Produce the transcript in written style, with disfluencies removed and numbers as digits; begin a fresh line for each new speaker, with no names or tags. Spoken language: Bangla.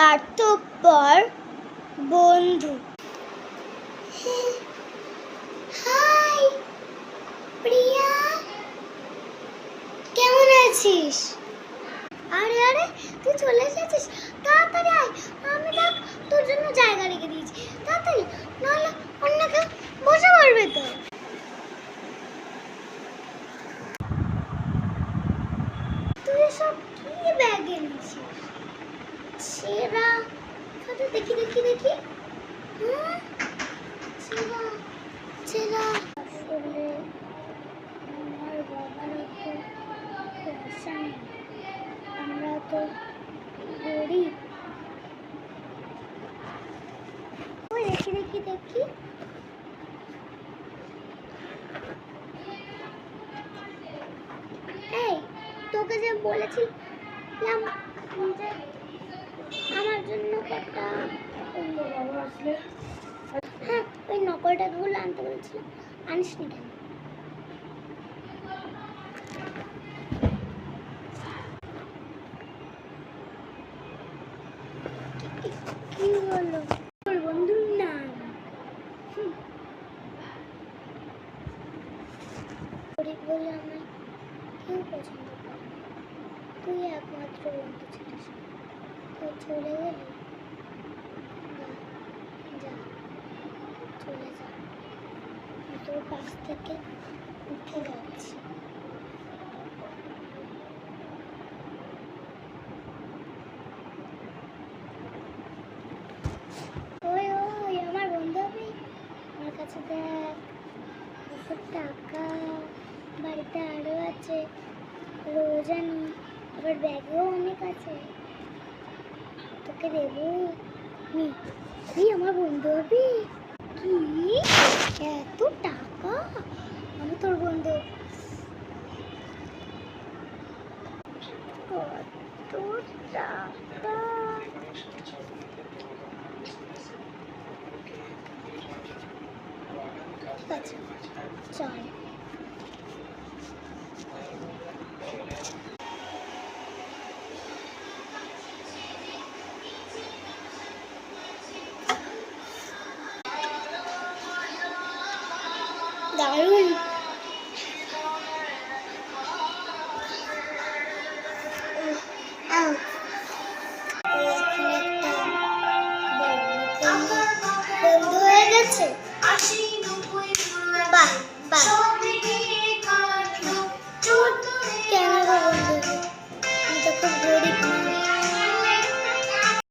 স্বার্থপর বন্ধু। হাই প্রিয়া, কেমন আছিস? আরে আরে, তুই চলে এসেছিস, তাড়াতাড়ি আয়। আমি দেখ তোর জন্য জায়গা রেখে দিয়েছি, তাড়াতাড়ি, নাহলে অন্য কেউ বসে পড়বে তো। তুই সব কি ব্যাগ এনেছিস? ছেঁড়া, দেখি দেখি দেখি। ছেঁড়া ছেঁড়া। আসলে আমার বাবার তো পয়সা নেই, আমরা তো গরিব। ওই দেখি দেখি দেখি। এই, তোকে যে বলেছিলাম যে আমার জন্য কটা, হ্যাঁ ওই নকলটা ধুলো আনতে বলেছিলাম, আনিস নি কেন? কি হলো? তোর বন্ধুর নাম গরিব বলে আমার কেউ পছন্দ করে না। তুই একমাত্র বন্ধু ছিলিস, তুই চলে গেলি। যা, চলে যা, তোর পাশ থেকে উঠে যাচ্ছি। ওই ওই আমার বন্ধু হবে, আমার কাছে দেখ কত টাকা, বাড়িতে আরো আছে, রোজ আনি, আবার ব্যাগেও অনেক আছে, তোকে দেবো। তুই আমার বন্ধু হবি? কি এত টাকা? আমি তোর বন্ধু। কত টাকা? ঠিক আছে, চল। দারুণ। বন্ধু হয়ে গেছে। বাহ বাহ।